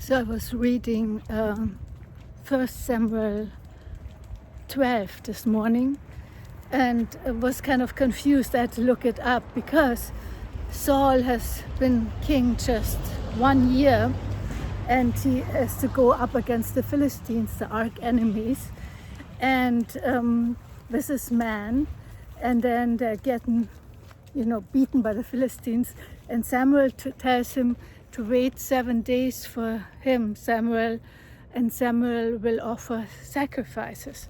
So I was reading 1 Samuel 12 this morning, and I was kind of confused. I had to look it up because Saul has been king just 1 year, and he has to go up against the Philistines, the arch enemies, and with this man, and then they're getting beaten by the Philistines, and Samuel tells him to wait 7 days for him, Samuel will offer sacrifices.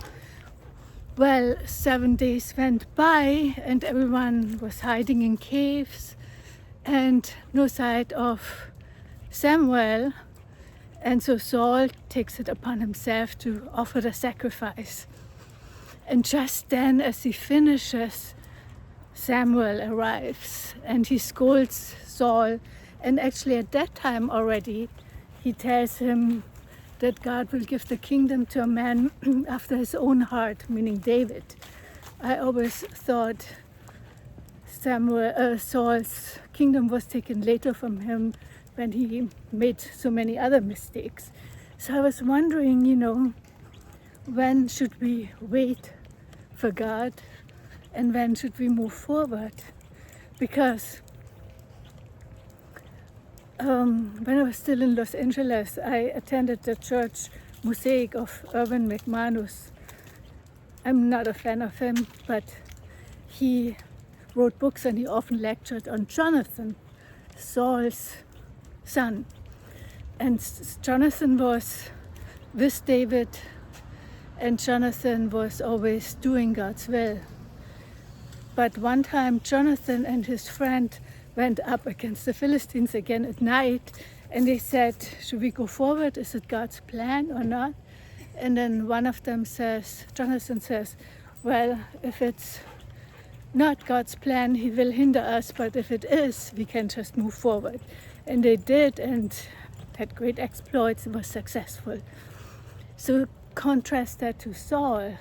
Well, 7 days went by and everyone was hiding in caves and no sight of Samuel, and so Saul takes it upon himself to offer the sacrifice. And just then, as he finishes, Samuel arrives and he scolds Saul, and actually at that time already he tells him that God will give the kingdom to a man after his own heart, meaning David. I always thought Saul's kingdom was taken later from him when he made so many other mistakes. So I was wondering, when should we wait for God and when should we move forward? Because when I was still in Los Angeles, I attended the church Mosaic of Irvin McManus. I'm not a fan of him, but he wrote books and he often lectured on Jonathan, Saul's son. And Jonathan was with David, and Jonathan was always doing God's will. But one time Jonathan and his friend went up against the Philistines again at night, and they said, should we go forward? Is it God's plan or not? And then one of them says, Jonathan says, well, if it's not God's plan, he will hinder us, but if it is, we can just move forward. And they did and had great exploits and was successful. So contrast that to Saul,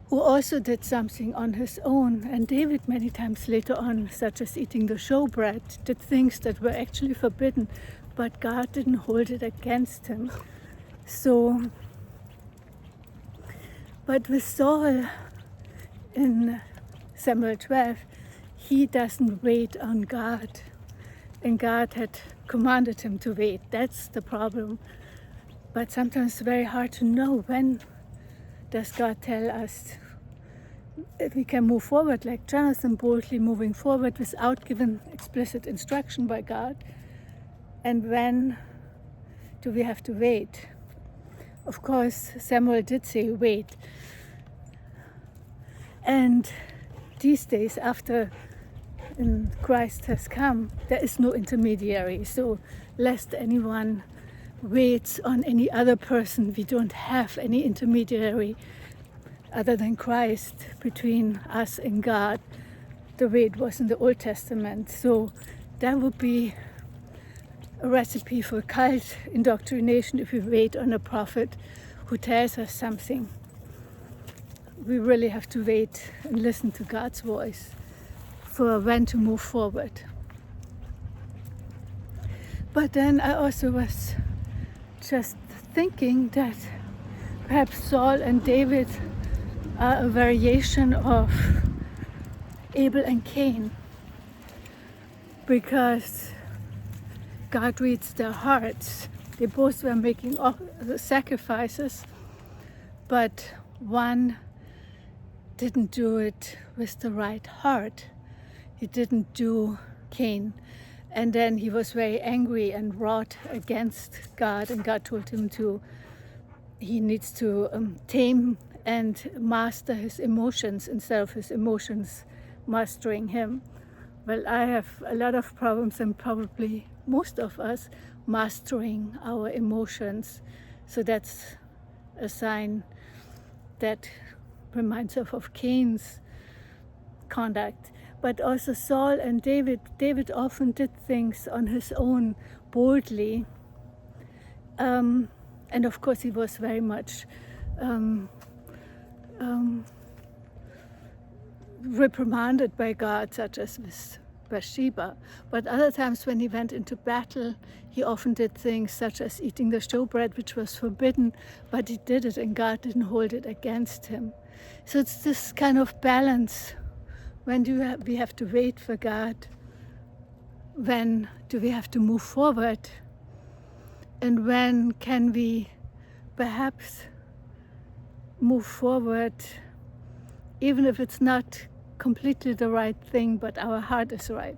who also did something on his own, and David many times later on, such as eating the showbread, did things that were actually forbidden, but God didn't hold it against him. So, but with Saul in Samuel 12, he doesn't wait on God, and God had commanded him to wait. That's the problem. But sometimes it's very hard to know when does God tell us if we can move forward, like Jonathan boldly moving forward without given explicit instruction by God? And when do we have to wait? Of course, Samuel did say wait. And these days, after Christ has come, there is no intermediary. So lest anyone waits on any other person, we don't have any intermediary other than Christ between us and God, the way it was in the Old Testament. So that would be a recipe for cult indoctrination if we wait on a prophet who tells us something. We really have to wait and listen to God's voice for when to move forward. But then I also was just thinking that perhaps Saul and David are a variation of Abel and Cain, because God reads their hearts. They both were making sacrifices, but one didn't do it with the right heart. He didn't do Cain. And then he was very angry and wrought against God, and God told him he needs to tame and master his emotions instead of his emotions mastering him. Well, I have a lot of problems, and probably most of us, mastering our emotions. So that's a sign that reminds us of Cain's conduct. But also Saul and David often did things on his own boldly. And of course he was very much reprimanded by God, such as with Bathsheba. But other times when he went into battle, he often did things such as eating the showbread, which was forbidden, but he did it and God didn't hold it against him. So it's this kind of balance. When do we have to wait for God? When do we have to move forward? And when can we perhaps move forward, even if it's not completely the right thing, but our heart is right?